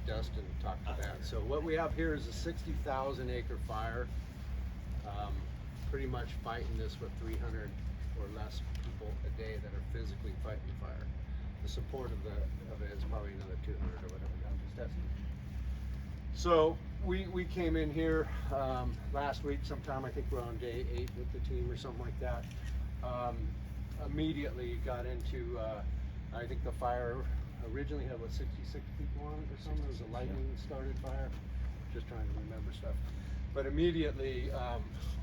Dustin talk to that. So what we have here is a 60,000 acre fire. Pretty much fighting this with 300 or less people a day that are physically fighting the fire. The support of it is probably another 200 or whatever. I'm just testing. So we came in here last week sometime. I think we're on day 8 with the team or something like that. Immediately got into I think the fire originally had 66 people on it or something. It was a lightning started fire. Just trying to remember stuff. But immediately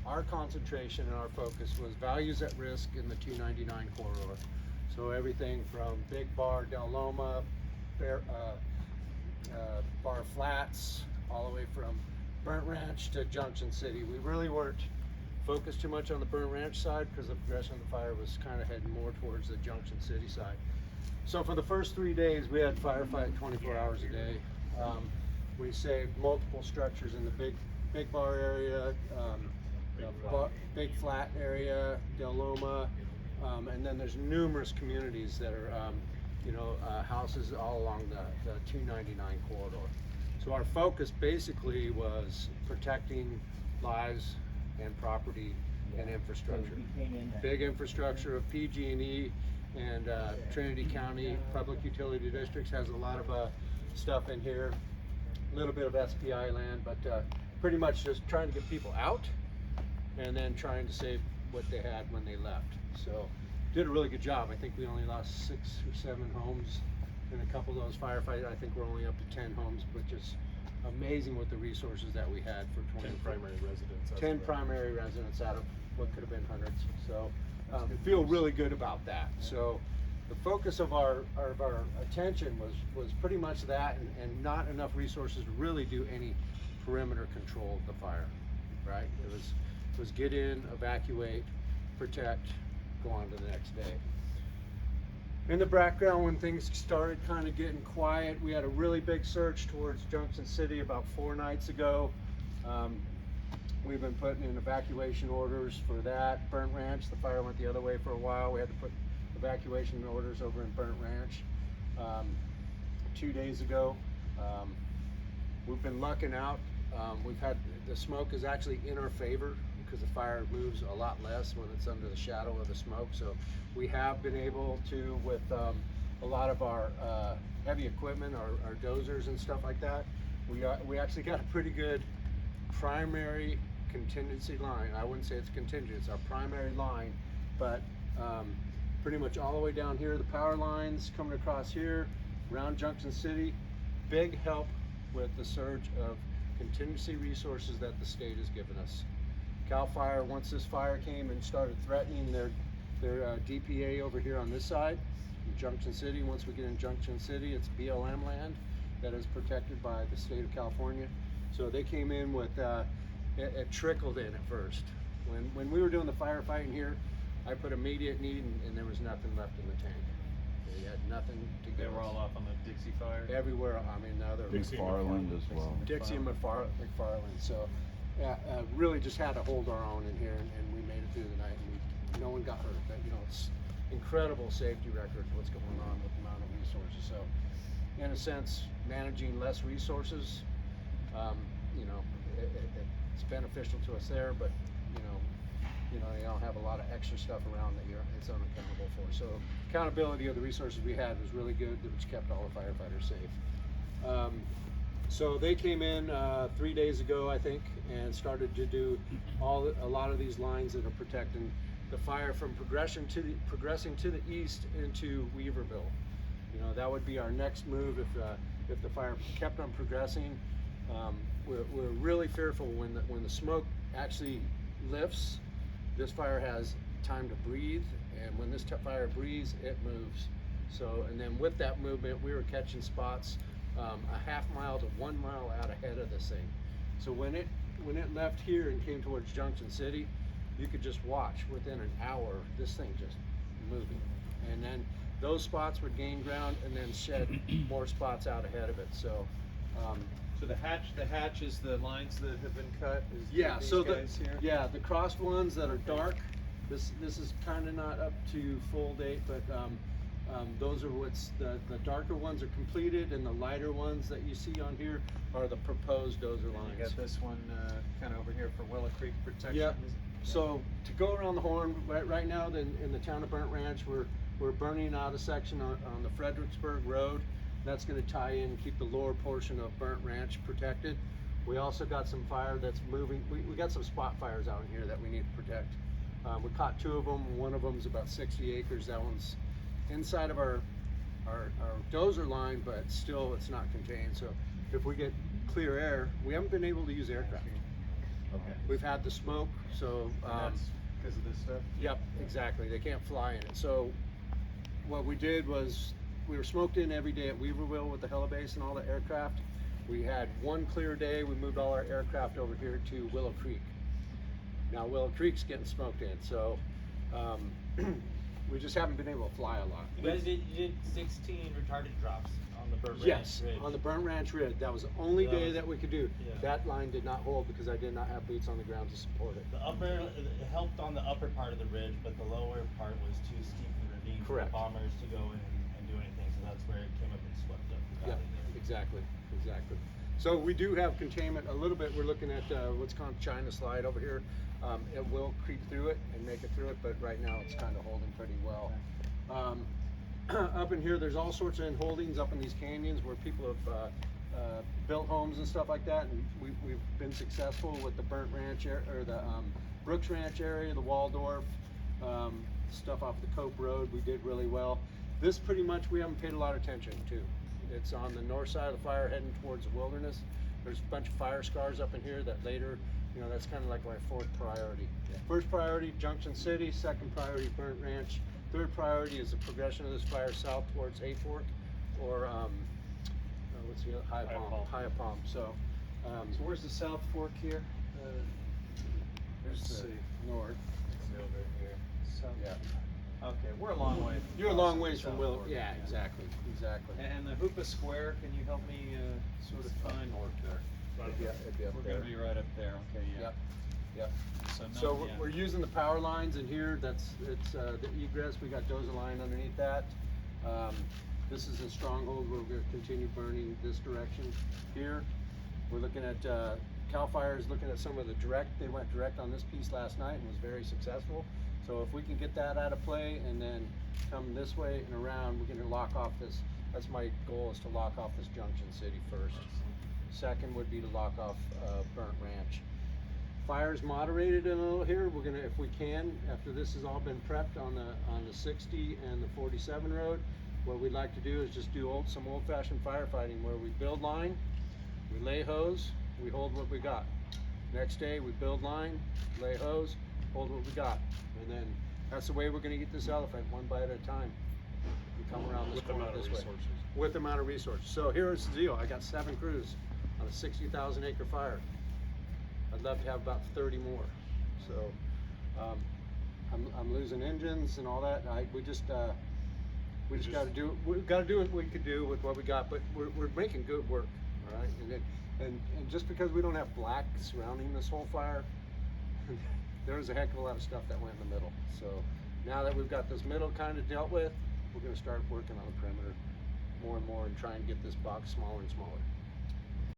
our concentration and our focus was values at risk in the 299 corridor. So everything from Big Bar, Del Loma, Bar Flats, all the way from Burnt Ranch to Junction City. We really weren't focused too much on the Burnt Ranch side because the progression of the fire was kind of heading more towards the Junction City side. So for the first 3 days, we had firefight 24 hours a day. We saved multiple structures in the Big Bar area, Big Flat area, Del Loma, and then there's numerous communities that are, houses all along the 299 corridor. So our focus basically was protecting lives and property and infrastructure. Big infrastructure of PG&E and Trinity County Public Utility Districts has a lot of stuff in here. A little bit of SPI land, but pretty much just trying to get people out and then trying to save what they had when they left. So did a really good job. I think we only lost 6 or 7 homes in a couple of those firefights. I think we're only up to 10 homes, which is amazing with the resources that we had for 10 primary residents. 10 primary residents out of what could have been hundreds. So feel really good about that. So the focus of our attention was pretty much that, and not enough resources to really do any perimeter control of the fire. Right? It was get in, evacuate, protect, go on to the next day. In the background, when things started kind of getting quiet, we had a really big search towards Junction City about 4 nights ago. We've been putting in evacuation orders for that. Burnt Ranch, the fire went the other way for a while. We had to put evacuation orders over in Burnt Ranch 2 days ago. We've been lucking out. We've had, the smoke is actually in our favor because the fire moves a lot less when it's under the shadow of the smoke. So we have been able to, with a lot of our heavy equipment, our dozers and stuff like that, we actually got a pretty good primary contingency line. I wouldn't say it's contingent, it's our primary line, but pretty much all the way down here, the power lines coming across here, around Junction City. Big help with the surge of contingency resources that the state has given us. CAL FIRE, once this fire came and started threatening their DPA over here on this side, in Junction City. Once we get in Junction City, it's BLM land that is protected by the state of California. So they came in with, it trickled in at first. When we were doing the firefighting here, I put immediate need and there was nothing left in the tank. They had nothing to give. They were all off on the Dixie fire? Everywhere. I mean, now they're McFarland as well. Dixie and McFarland. So really just had to hold our own in here, and we made it through the night, and no one got hurt. But, it's incredible safety record what's going on with the amount of resources. So in a sense, managing less resources, it's beneficial to us there, but you don't have a lot of extra stuff around that it's unaccountable for. So accountability of the resources we had was really good, which kept all the firefighters safe. So they came in 3 days ago, I think, and started to do a lot of these lines that are protecting the fire from progressing to the east into Weaverville. That would be our next move if the fire kept on progressing. We're really fearful when the smoke actually lifts. This fire has time to breathe, and when this fire breathes, it moves. So, and then with that movement, we were catching spots a half mile to 1 mile out ahead of this thing. So when it left here and came towards Junction City, you could just watch within an hour this thing just moving, and then those spots would gain ground and then shed more spots out ahead of it. So. So the hatch is the lines that have been cut. The crossed ones that are dark. This is kind of not up to full date, but Those are the darker ones are completed, and the lighter ones that you see on here are the proposed dozer And lines. you got this one kind of over here for Willow Creek protection. Yep. So to go around the horn, right now in the town of Burnt Ranch, we're burning out a section on the Fredericksburg Road. That's going to tie in, keep the lower portion of Burnt Ranch protected. We also got some fire that's moving. We got some spot fires out in here that we need to protect. We caught 2 of them. One of them's about 60 acres. That one's inside of our dozer line, but still it's not contained. So if we get clear air, we haven't been able to use aircraft. Okay. We've had the smoke, so That's because of this stuff? yep, exactly. They can't fly in it. So what we did was we were smoked in every day at Weaverville with the helibase and all the aircraft. We had one clear day. We moved all our aircraft over here to Willow Creek. Now Willow Creek's getting smoked in, so we just haven't been able to fly a lot. You guys you did 16 retarded drops on the Burnt Yes, Ranch Ridge. on the Burnt Ranch Ridge. That was the only That day was- that we could do. yeah. That line did not hold because I did not have boots on the ground to support it. The upper, it helped on the upper part of the ridge, but the lower part was too steep and ravine for the Correct. bombers to go in and do anything, so that's where it came up and swept up the Yep, valley there. exactly. So we do have containment a little bit. We're looking at what's called China slide over here. It will creep through it and make it through it, but right now it's kind of holding pretty well. Up in here, there's all sorts of holdings up in these canyons where people have built homes and stuff like that, and we've been successful with the Burnt Ranch or the Brooks Ranch area, the Waldorf, stuff off the Cope Road. We did really well. This pretty much we haven't paid a lot of attention to. It's on the north side of the fire heading towards the wilderness. There's a bunch of fire scars up in here that later, that's kind of like my 4th priority. Yeah. First priority, Junction City. Second priority, Burnt Ranch. Third priority is the progression of this fire south towards Hay Fork, or what's the other? High Palm. So So where's the South Fork here? There's let's the see, north. over here. South. Yeah. Okay, we're a long way. You're a long ways from South Willow. Fork, Yeah, exactly. And the Hoopa Square, can you help me sort of find? It'd be up We're there. gonna be right up there, okay, yeah. Yep. So, no, So yeah. we're using the power lines in here. It's the egress. We got dozer line underneath that. This is a stronghold where we're going to continue burning this direction here. We're looking at Cal Fire is looking at some of the direct. They went direct on this piece last night and was very successful. So if we can get that out of play and then come this way and around, we're going to lock off this. That's my goal, is to lock off this Junction City first. Second would be to lock off Burnt Ranch. Fire's moderated a little here. We're gonna, if we can, after this has all been prepped on the 60 and the 47 road, what we'd like to do is just do some old-fashioned firefighting where we build line, we lay hose, we hold what we got. Next day we build line, lay hose, hold what we got, and then that's the way we're gonna get this elephant, one bite at a time. We come around this corner this way. With the amount of resources. So here's the deal. I got 7 crews on a 60,000 acre fire. I'd love to have about 30 more. So I'm losing engines and all that. We just got to do. We've got to do what we could do with what we got. But we're making good work, all right. And just because we don't have black surrounding this whole fire, there was a heck of a lot of stuff that went in the middle. So now that we've got this middle kind of dealt with, we're going to start working on the perimeter more and more and try and get this box smaller and smaller.